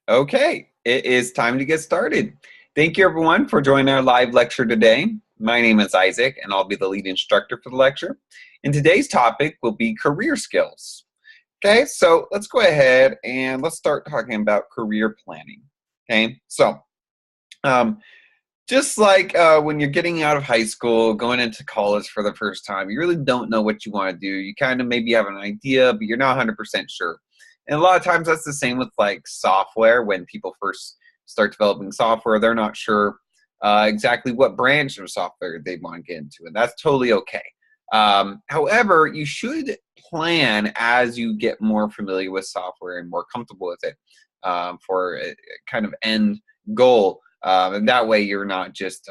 Okay, it is time to get started. Thank you everyone for joining our live lecture today. My name is Isaac and I'll be the lead instructor for the lecture. And today's topic will be career skills. Okay, so let's go ahead and let's start talking about career planning. Okay, so um, just like when you're getting out of high school, going into college for the first time, you really don't know what you want to do. You kind of maybe have an idea, but you're not 100% sure. And a lot of times that's the same with like software. When people first start developing software, they're not sure exactly what branch of software they want to get into, and that's totally okay. However, you should plan as you get more familiar with software and more comfortable with it for a kind of end goal. And that way you're not just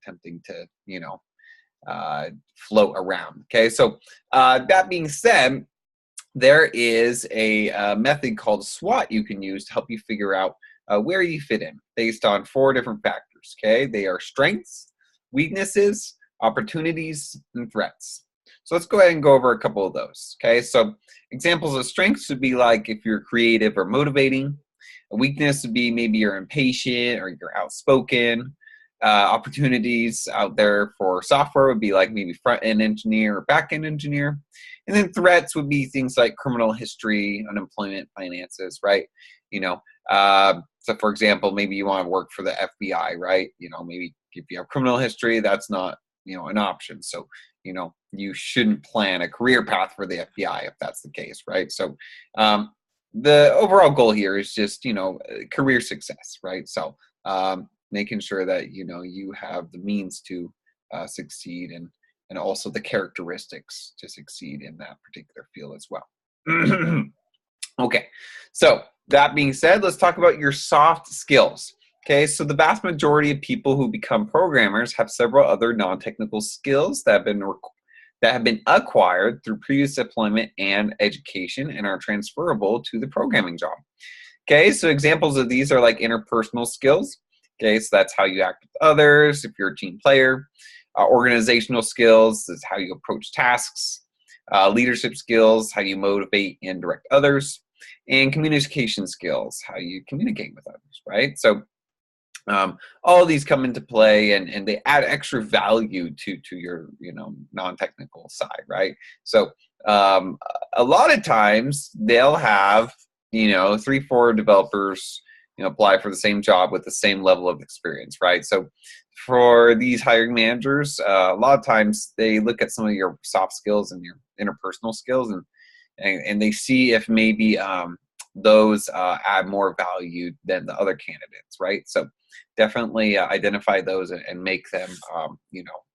attempting to, float around. Okay, so that being said, there is a method called SWOT you can use to help you figure out where you fit in based on 4 different factors. Okay, they are strengths, weaknesses, opportunities, and threats. So let's go ahead and go over a couple of those. Okay, so examples of strengths would be like if you're creative or motivating. A weakness would be maybe you're impatient or you're outspoken. Opportunities out there for software would be like maybe front-end engineer or back-end engineer. And then threats would be things like criminal history, unemployment, finances, right? So for example, maybe you want to work for the FBI, right? Maybe if you have criminal history, that's not, an option. So, you shouldn't plan a career path for the FBI if that's the case, right? So the overall goal here is just, career success, right? So making sure that, you have the means to succeed and also the characteristics to succeed in that particular field as well. Okay, so that being said, let's talk about your soft skills. Okay, so the vast majority of people who become programmers have several other non-technical skills that have been acquired through previous employment and education and are transferable to the programming job. Okay, so examples of these are like interpersonal skills. Okay, so that's how you act with others if you're a team player. Organizational skills is how you approach tasks. Leadership skills, how you motivate and direct others. And communication skills, how you communicate with others, right? So all of these come into play and they add extra value to your non-technical side, right? So a lot of times they'll have 3-4 developers apply for the same job with the same level of experience, right? So for these hiring managers, a lot of times they look at some of your soft skills and your interpersonal skills and they see if maybe those add more value than the other candidates, right? So definitely identify those and make them,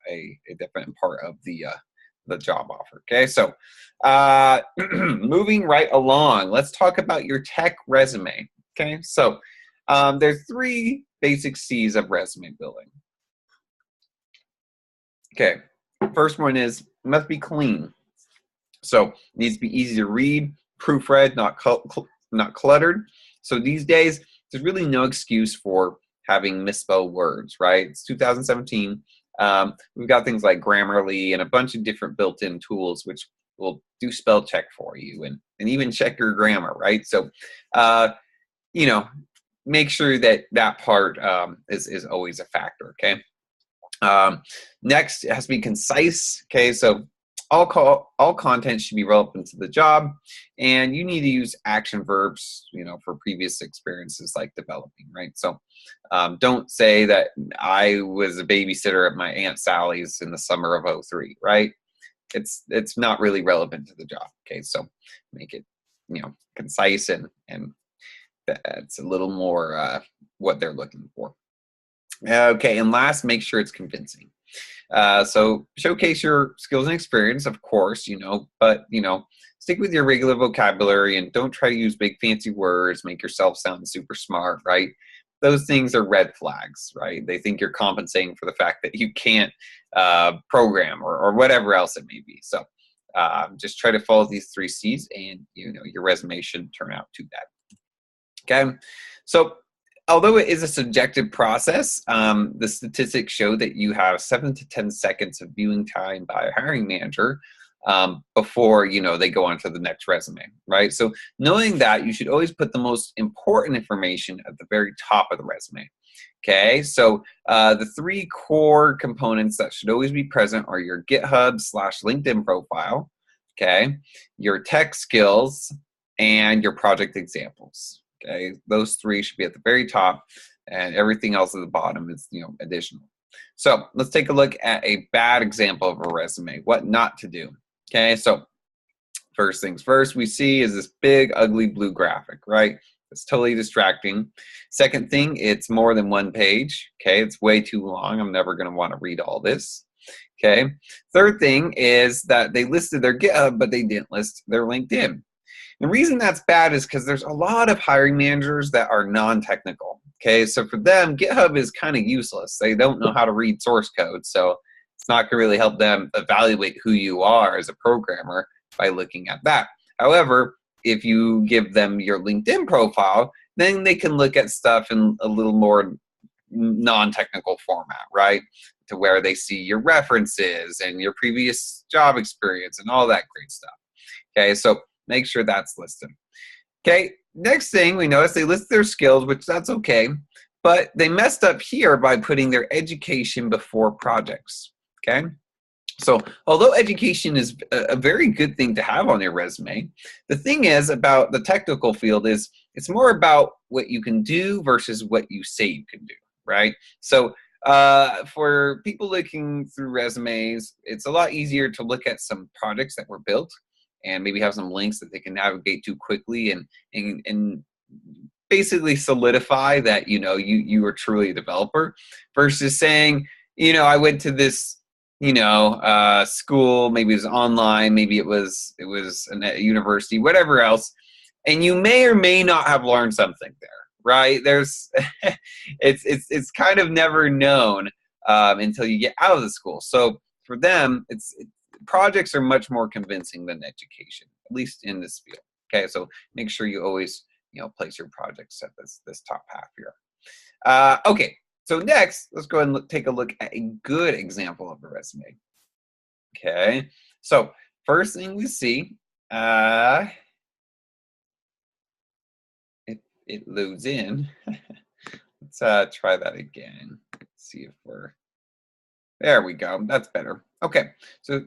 a definite part of the job offer. Okay, so moving right along, let's talk about your tech resume. Okay, so there's 3 basic C's of resume building. Okay, first one is it must be clean. So it needs to be easy to read, proofread, not cluttered. So these days, there's really no excuse for having misspelled words, right? It's 2017. We've got things like Grammarly and a bunch of different built-in tools which will do spell check for you and even check your grammar, right? So, make sure that part is always a factor, okay? Next, it has to be concise, okay? So all content should be relevant to the job, and you need to use action verbs, for previous experiences like developing, right? So don't say that I was a babysitter at my Aunt Sally's in the summer of '03, right? It's not really relevant to the job, okay? So make it, concise and that's a little more what they're looking for. Okay, and last, make sure it's convincing. So showcase your skills and experience, of course, but, stick with your regular vocabulary and don't try to use big fancy words, make yourself sound super smart, right? Those things are red flags, right? They think you're compensating for the fact that you can't program or whatever else it may be. So just try to follow these 3 C's and, your resume should turn out to that. Okay, so although it is a subjective process, the statistics show that you have 7 to 10 seconds of viewing time by a hiring manager before, they go on to the next resume, right? So knowing that, you should always put the most important information at the very top of the resume. Okay, so the three core components that should always be present are your GitHub/LinkedIn profile, okay, your tech skills, and your project examples. Okay, those three should be at the very top, and everything else at the bottom is additional. So let's take a look at a bad example of a resume, what not to do. Okay, so first things first, we see is this big ugly blue graphic, right? It's totally distracting. Second thing, it's more than one page. Okay, it's way too long. I'm never going to want to read all this. Okay. Third thing is that they listed their GitHub, but they didn't list their LinkedIn. The reason that's bad is because there's a lot of hiring managers that are non-technical. Okay, so for them, GitHub is kind of useless. They don't know how to read source code, so it's not going to really help them evaluate who you are as a programmer by looking at that. However, if you give them your LinkedIn profile, then they can look at stuff in a little more non-technical format, right? To where they see your references and your previous job experience and all that great stuff. Okay, so make sure that's listed. Okay, next thing we notice they list their skills, which that's okay, but they messed up here by putting their education before projects. Okay. So although education is a very good thing to have on your resume, the thing is about the technical field is it's more about what you can do versus what you say you can do, right? So for people looking through resumes, it's a lot easier to look at some projects that were built and maybe have some links that they can navigate to quickly and basically solidify that you are truly a developer versus saying, I went to this school, maybe it was online, maybe it was a university, whatever else, and you may or may not have learned something there, right? There's it's kind of never known until you get out of the school. So for them, projects are much more convincing than education, at least in this field. Okay, so make sure you always place your projects at this top half here. Okay. So next, let's go ahead and take a look at a good example of a resume. Okay, so first thing we see, it loads in. Let's try that again. Let's see if there we go. That's better. Okay, so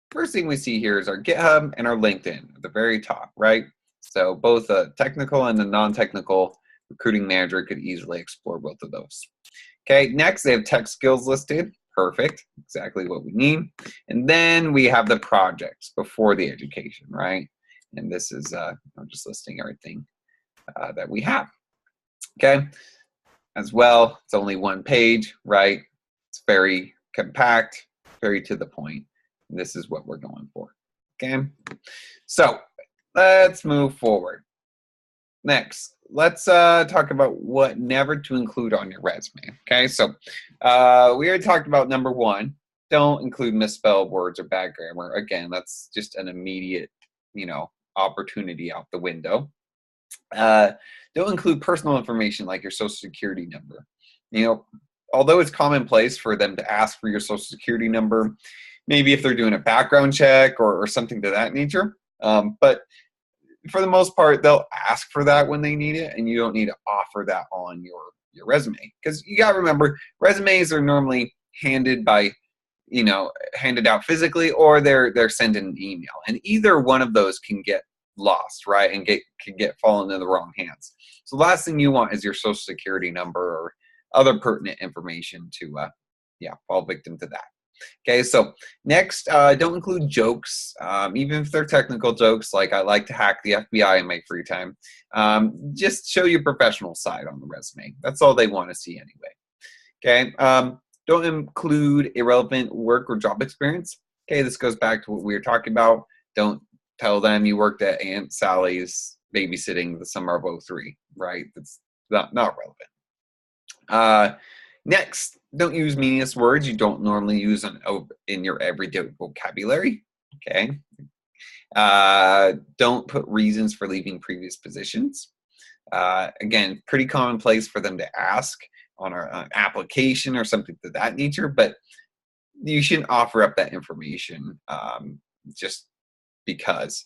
first thing we see here is our GitHub and our LinkedIn at the very top, right? So both a technical and a non-technical recruiting manager could easily explore both of those. Okay, next they have tech skills listed. Perfect, exactly what we need. And then we have the projects before the education, right? And this is, I'm just listing everything that we have. Okay, as well, it's only one page, right? It's very compact, very to the point. And this is what we're going for, okay? So let's move forward. Next, let's talk about what never to include on your resume. Okay, so we already talked about number one. Don't include misspelled words or bad grammar. Again, that's just an immediate, opportunity out the window. Don't include personal information like your social security number. Although it's commonplace for them to ask for your social security number, maybe if they're doing a background check or something to that nature, but for the most part, they'll ask for that when they need it, and you don't need to offer that on your resume. Because you got to remember, resumes are normally handed out physically, or they're sent in an email. And either one of those can get lost, right, and can get fallen into the wrong hands. So the last thing you want is your social security number or other pertinent information to fall victim to that. Okay, so next, don't include jokes, even if they're technical jokes, like I like to hack the FBI in my free time. Just show your professional side on the resume. That's all they want to see anyway. Okay, don't include irrelevant work or job experience. Okay, this goes back to what we were talking about. Don't tell them you worked at Aunt Sally's babysitting the summer of '03, right? That's not relevant. Next, don't use meaningless words you don't normally use in your everyday vocabulary. Okay. Don't put reasons for leaving previous positions. Again, pretty commonplace for them to ask on an application or something to that nature, but you shouldn't offer up that information just because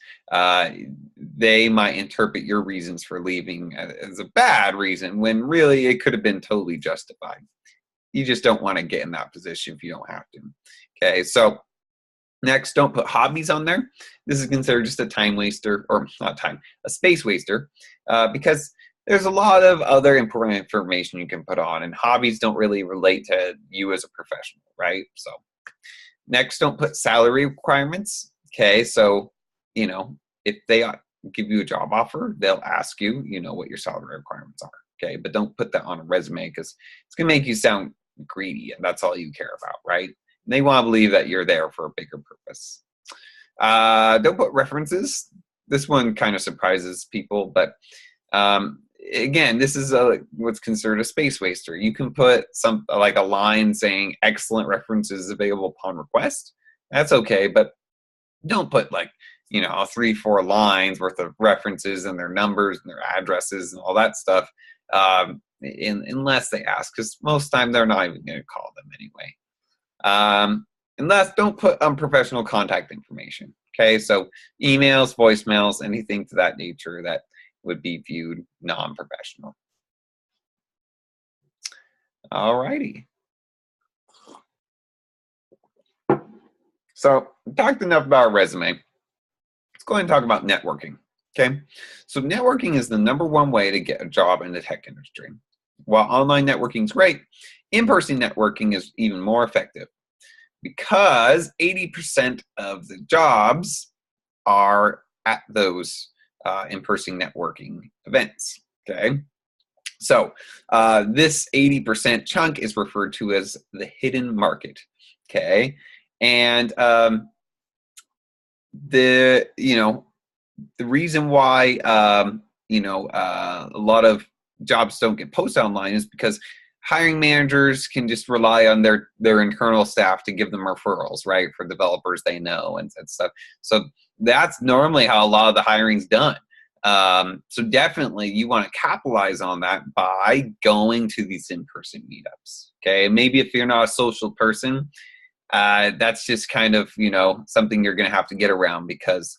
they might interpret your reasons for leaving as a bad reason when really it could have been totally justified. You just don't want to get in that position if you don't have to. Okay, so next, don't put hobbies on there. This is considered just a time waster, or not time, a space waster, because there's a lot of other important information you can put on, and hobbies don't really relate to you as a professional, right? So next, don't put salary requirements. Okay, so, if they give you a job offer, they'll ask you, what your salary requirements are. Okay, but don't put that on a resume because it's going to make you sound greedy, and that's all you care about, right? And they want to believe that you're there for a bigger purpose. Don't put references. This one kind of surprises people, but again, this is what's considered a space waster. You can put like a line saying excellent references available upon request. That's okay, but don't put like 3-4 lines worth of references and their numbers and their addresses and all that stuff, unless they ask, because most of the time they're not even going to call them anyway. Unless, don't put unprofessional contact information. Okay, so emails, voicemails, anything to that nature that would be viewed non-professional. Alrighty. So talked enough about our resume. Let's go ahead and talk about networking. Okay, so networking is the #1 way to get a job in the tech industry. While online networking is great, in-person networking is even more effective because 80% of the jobs are at those in-person networking events. Okay, so this 80% chunk is referred to as the hidden market. Okay, and the reason why a lot of jobs don't get posted online is because hiring managers can just rely on their internal staff to give them referrals, right, for developers they know and stuff. So that's normally how a lot of the hiring's done. So definitely you want to capitalize on that by going to these in-person meetups. Okay, maybe if you're not a social person, that's just kind of something you're going to have to get around, because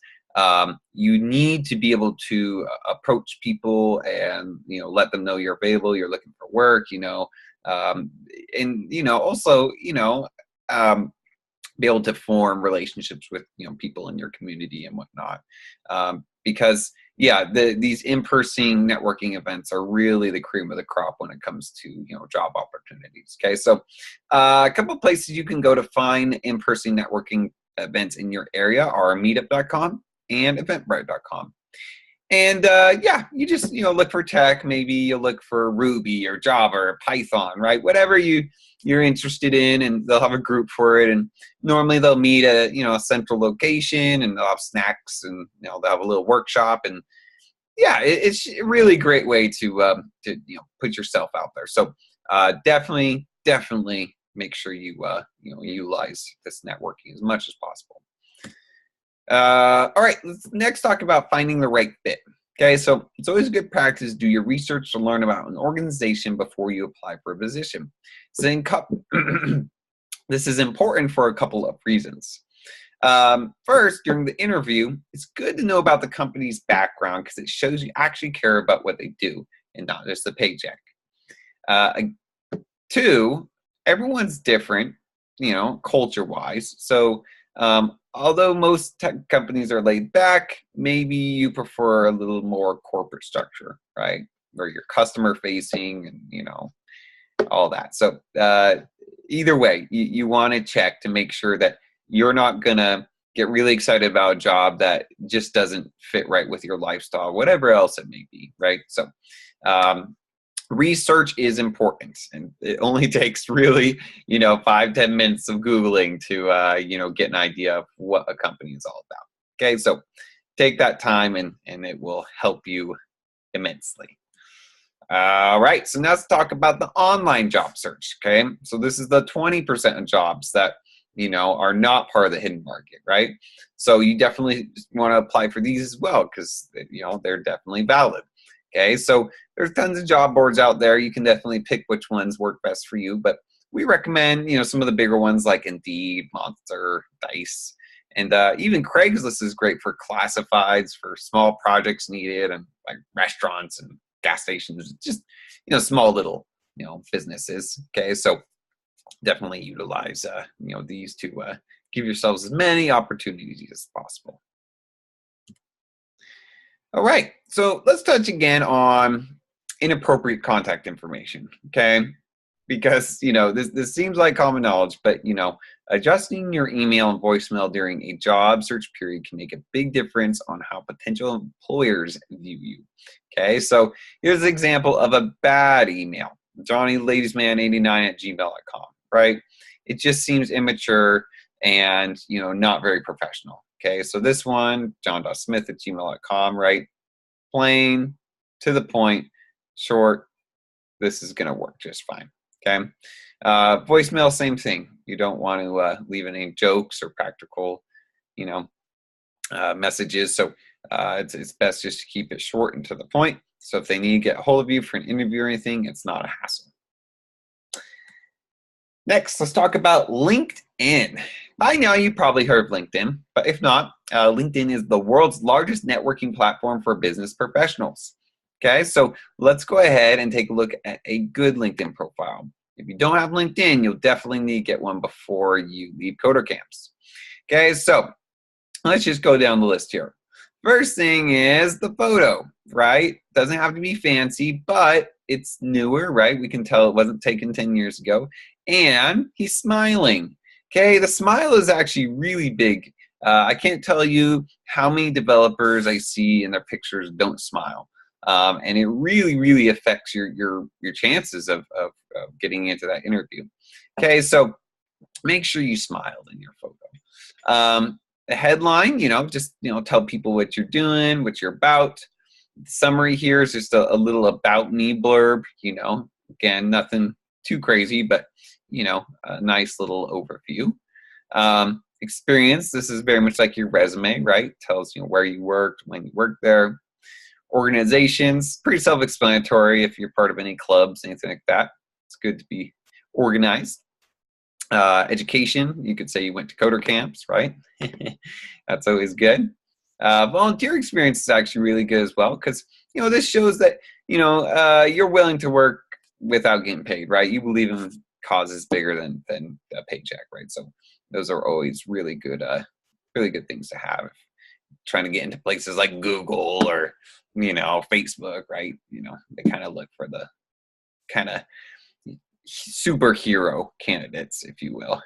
you need to be able to approach people and let them know you're available, you're looking for work, and also be able to form relationships with people in your community and whatnot, because these in-person networking events are really the cream of the crop when it comes to job opportunities. Okay, so a couple of places you can go to find in-person networking events in your area are meetup.com and eventbrite.com. And you just look for tech. Maybe you'll look for Ruby or Java or Python, right? Whatever you're interested in, and they'll have a group for it. And normally they'll meet at a central location, and they'll have snacks, and they'll have a little workshop. And it's a really great way to put yourself out there. So definitely make sure you utilize this networking as much as possible. All right, let's next talk about finding the right fit. Okay, so it's always good practice to do your research to learn about an organization before you apply for a position. So this is important for a couple of reasons. First, during the interview, it's good to know about the company's background because it shows you actually care about what they do and not just the paycheck. 2, everyone's different, culture-wise. So although most tech companies are laid back, maybe you prefer a little more corporate structure, right? Where you're customer facing and, all that. So either way, you want to check to make sure that you're not going to get really excited about a job that just doesn't fit right with your lifestyle, whatever else it may be, right? So research is important, and it only takes really 5-10 minutes of Googling to get an idea of what a company is all about. Okay, so take that time and it will help you immensely. All right, so now let's talk about the online job search. Okay, so this is the 20% of jobs that are not part of the hidden market, right? So you definitely want to apply for these as well, because they're definitely valid. Okay, so there's tons of job boards out there. You can definitely pick which ones work best for you, but we recommend, some of the bigger ones like Indeed, Monster, Dice, And even Craigslist is great for classifieds, for small projects needed, and like restaurants and gas stations, just small little businesses. Okay, so definitely utilize these to give yourselves as many opportunities as possible. All right, so let's touch again on inappropriate contact information. Okay, because this seems like common knowledge, but adjusting your email and voicemail during a job search period can make a big difference on how potential employers view you. Okay, so here's an example of a bad email: johnnyladiesman89@gmail.com. Right? It just seems immature and not very professional. Okay, so this one, john.smith@gmail.com, right? Plain, to the point, short. This is going to work just fine. Okay. Voicemail, same thing. You don't want to leave any jokes or practical, messages. So it's best just to keep it short and to the point. So if they need to get a hold of you for an interview or anything, it's not a hassle. Next, let's talk about LinkedIn. By now, you've probably heard of LinkedIn, but if not, LinkedIn is the world's largest networking platform for business professionals. Okay, so let's go ahead and take a look at a good LinkedIn profile. If you don't have LinkedIn, you'll definitely need to get one before you leave Coder Camps. Okay, so let's just go down the list here. First thing is the photo, right? Doesn't have to be fancy, but it's newer, right? We can tell it wasn't taken 10 years ago. And he's smiling. Okay, the smile is actually really big. I can't tell you how many developers I see in their pictures don't smile. And it really, really affects your chances of getting into that interview. Okay, so make sure you smiled in your photo. The headline, just tell people what you're doing, what you're about. The summary here is just a little about me blurb. Again, nothing too crazy, but a nice little overview. Experience, this is very much like your resume, right? Tells where you worked, when you worked there. Organizations, pretty self-explanatory. If you're part of any clubs, anything like that, it's good to be organized. Education, you could say you went to Coder Camps, right? That's always good. Volunteer experience is actually really good as well, because this shows that you're willing to work without getting paid, right? You believe in causes bigger than a paycheck, right? So those are always really good things to have. Trying to get into places like Google or Facebook, right? They kind of look for the kind of superhero candidates, if you will.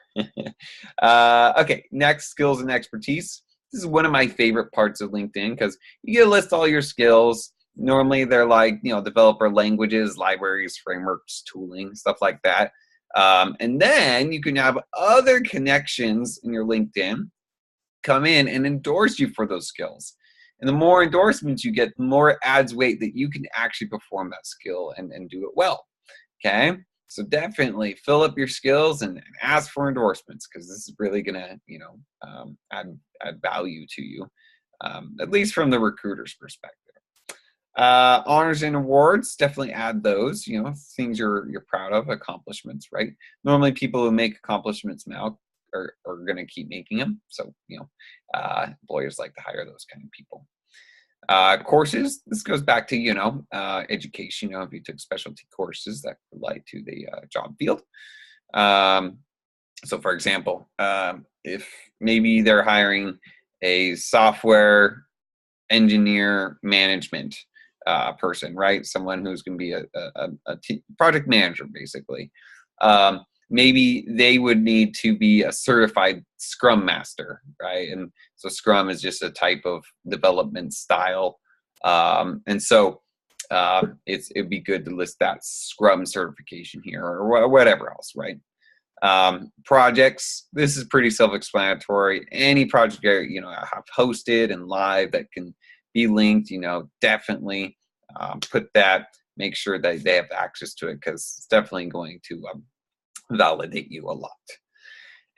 Okay, next, skills and expertise. This is one of my favorite parts of LinkedIn because you get to list all your skills. Normally they're like developer languages, libraries, frameworks, tooling, stuff like that. And then you can have other connections in your LinkedIn come in and endorse you for those skills. And the more endorsements you get, the more it adds weight that you can actually perform that skill and do it well. Okay, so definitely fill up your skills and ask for endorsements, because this is really gonna add value to you, at least from the recruiter's perspective. Honors and awards, definitely add those, things you're proud of, accomplishments, right? Normally people who make accomplishments now are going to keep making them. So, employers like to hire those kind of people. Courses, this goes back to, education, if you took specialty courses that relate to the job field. So for example, if maybe they're hiring a software engineer management person, right? Someone who's going to be a project manager, basically. Maybe they would need to be a certified Scrum Master, right? And so Scrum is just a type of development style. And so it'd be good to list that Scrum certification here or whatever else, right? Projects, this is pretty self-explanatory. Any project I have hosted and live that can be linked, definitely put that, make sure that they have access to it, because it's definitely going to validate you a lot.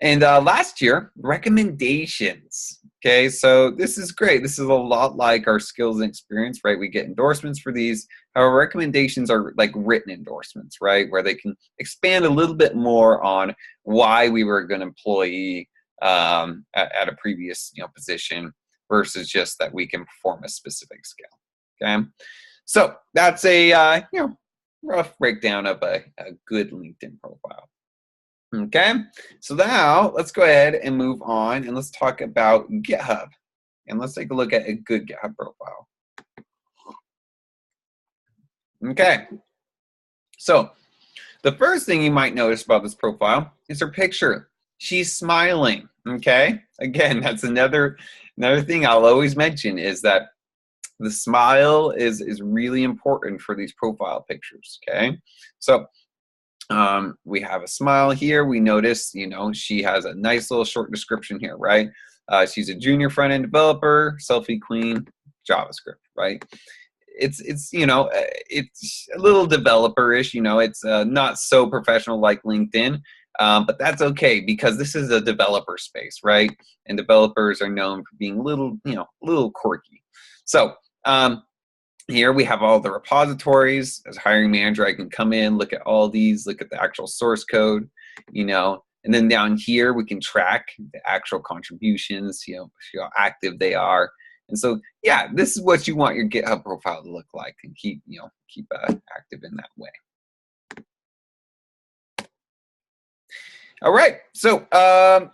And last year, recommendations. Okay, so this is great. This is a lot like our skills and experience, right? We get endorsements for these. However, recommendations are like written endorsements, right? Where they can expand a little bit more on why we were a good employee, at a previous position versus just that we can perform a specific skill. Okay, so that's a rough breakdown of a good LinkedIn profile. Okay, so now let's go ahead and move on and let's talk about GitHub. And let's take a look at a good GitHub profile. Okay, so the first thing you might notice about this profile is her picture. She's smiling, okay? Again, that's another thing I'll always mention is that the smile is really important for these profile pictures, okay? So we have a smile here. We notice, she has a nice little short description here, right? She's a junior front-end developer, selfie queen, JavaScript, right? It's it's a little developer-ish, it's not so professional like LinkedIn, but that's okay because this is a developer space, right? And developers are known for being a little quirky. So here we have all the repositories. As hiring manager, I can come in, look at all these, look at the actual source code, and then down here we can track the actual contributions, how active they are. And so, yeah, this is what you want your GitHub profile to look like, and keep active in that way. All right, so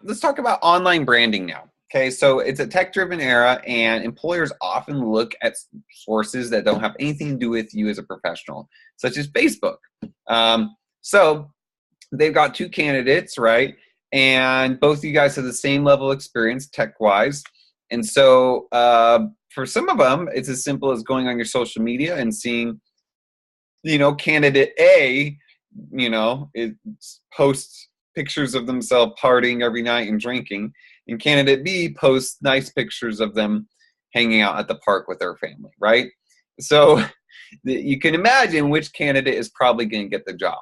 let's talk about online branding now. Okay, so it's a tech-driven era, and employers often look at sources that don't have anything to do with you as a professional, such as Facebook. So they've got two candidates, right? And both of you guys have the same level of experience tech-wise. And so for some of them, it's as simple as going on your social media and seeing, candidate A, it posts pictures of themselves partying every night and drinking, and candidate B posts nice pictures of them hanging out at the park with their family, right? So you can imagine which candidate is probably going to get the job.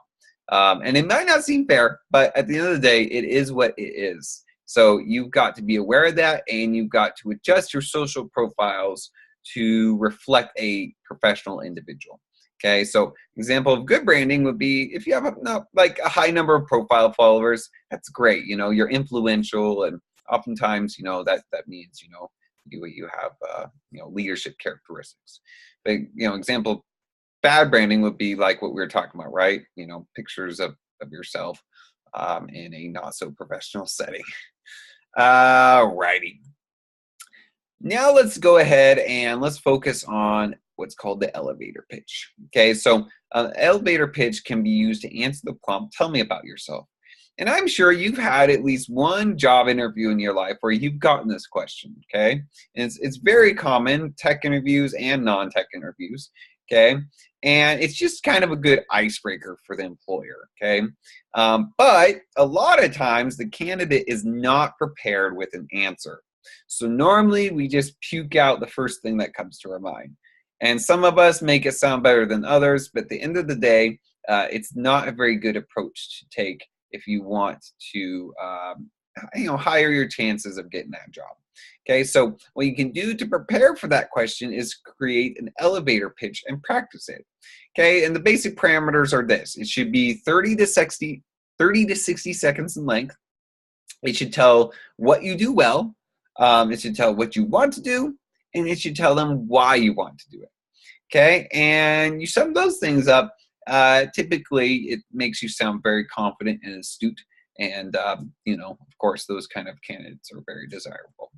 And it might not seem fair, but at the end of the day, it is what it is. So you've got to be aware of that, and you've got to adjust your social profiles to reflect a professional individual. Okay, so example of good branding would be if you have a high number of profile followers, that's great. You're influential, and oftentimes, that means, you have, leadership characteristics. But, example, bad branding would be like what we were talking about, right? Pictures of yourself in a not so professional setting. Righty. Now let's go ahead and let's focus on what's called the elevator pitch. Okay, so an elevator pitch can be used to answer the prompt, tell me about yourself. And I'm sure you've had at least one job interview in your life where you've gotten this question, okay? And it's very common, tech interviews and non-tech interviews, okay? And it's just kind of a good icebreaker for the employer, okay? But a lot of times the candidate is not prepared with an answer. So normally we just puke out the first thing that comes to our mind. And some of us make it sound better than others, but at the end of the day, it's not a very good approach to take if you want to higher your chances of getting that job. Okay, so what you can do to prepare for that question is create an elevator pitch and practice it. Okay, and the basic parameters are this. It should be 30 to 60 seconds in length. It should tell what you do well. It should tell what you want to do, and it should tell them why you want to do it. Okay, and you sum those things up. Typically, it makes you sound very confident and astute, and of course, those kind of candidates are very desirable.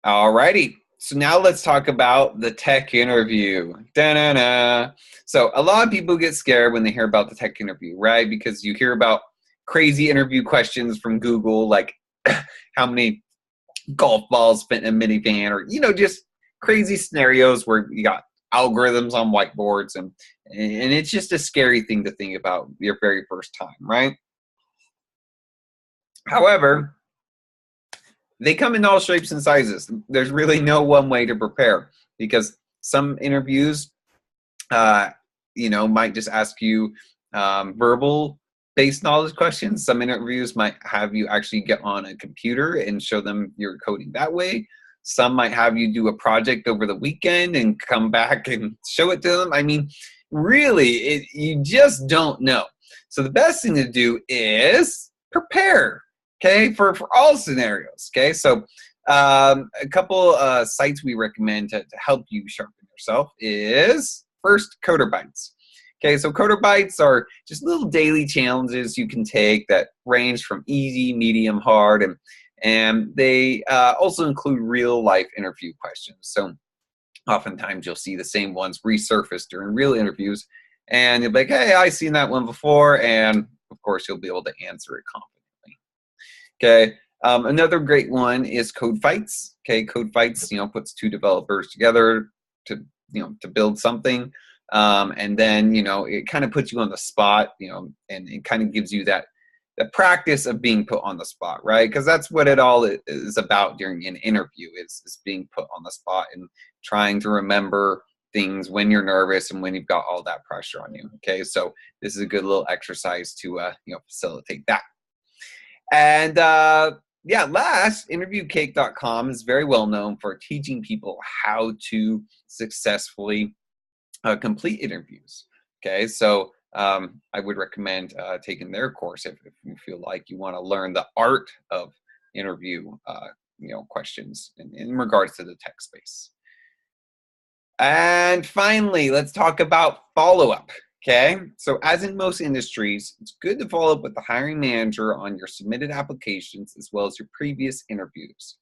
Alrighty, so now let's talk about the tech interview. Da-na-na. So a lot of people get scared when they hear about the tech interview, right? Because you hear about crazy interview questions from Google, like how many golf balls fit in a minivan, or just crazy scenarios where you got algorithms on whiteboards, and it's just a scary thing to think about your very first time, right? However, they come in all shapes and sizes. There's really no one way to prepare, because some interviews, might just ask you verbal based knowledge questions. Some interviews might have you actually get on a computer and show them your coding that way. Some might have you do a project over the weekend and come back and show it to them. I mean, really, you just don't know. So the best thing to do is prepare. okay, for all scenarios. Okay, so a couple sites we recommend to help you sharpen yourself is first Coder Bytes. Okay, so Coder Bytes are just little daily challenges you can take that range from easy, medium, hard, and they also include real life interview questions. So oftentimes you'll see the same ones resurface during real interviews, and you'll be like, hey, I've seen that one before, and of course you'll be able to answer it confidently. Okay. Another great one is Code Fights. Okay, Code Fights, puts two developers together to, to build something, and then, it kind of puts you on the spot, and it kind of gives you that the practice of being put on the spot, right? Because that's what it all is about during an interview is being put on the spot and trying to remember things when you're nervous and when you've got all that pressure on you. Okay, so this is a good little exercise to facilitate that. And yeah, last, interviewcake.com is very well known for teaching people how to successfully complete interviews. Okay, so I would recommend taking their course if you feel like you want to learn the art of interview questions in regards to the tech space. And finally, let's talk about follow-up. Okay, so as in most industries, it's good to follow up with the hiring manager on your submitted applications as well as your previous interviews.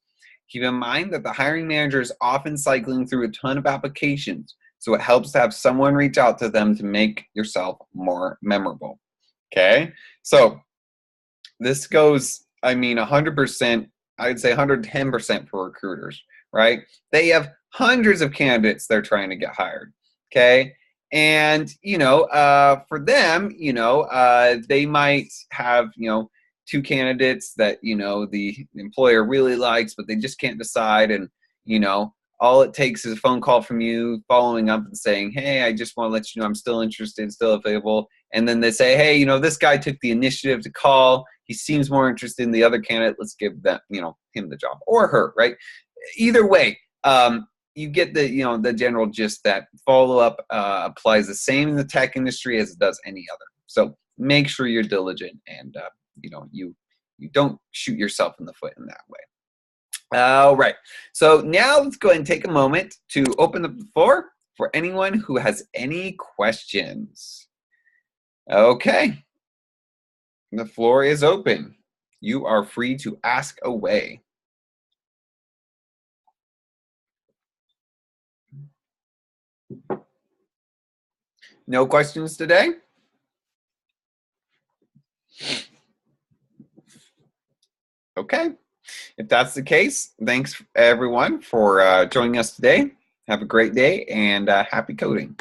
Keep in mind that the hiring manager is often cycling through a ton of applications, so it helps to have someone reach out to them to make yourself more memorable. Okay, so this goes, 100%, I would say 110% for recruiters, right? They have hundreds of candidates they're trying to get hired, okay? And, for them, they might have, two candidates that, the employer really likes, but they just can't decide. And, all it takes is a phone call from you following up and saying, hey, I just want to let you know I'm still interested, still available. And then they say, hey, this guy took the initiative to call. He seems more interested in the other candidate. Let's give that, him the job or her, right? Either way, you get the, the general gist that follow-up applies the same in the tech industry as it does any other. So make sure you're diligent and, you don't shoot yourself in the foot in that way. All right. So now let's go ahead and take a moment to open up the floor for anyone who has any questions. Okay. The floor is open. You are free to ask away. No questions today? Okay. If that's the case, thanks everyone for joining us today. Have a great day and happy coding.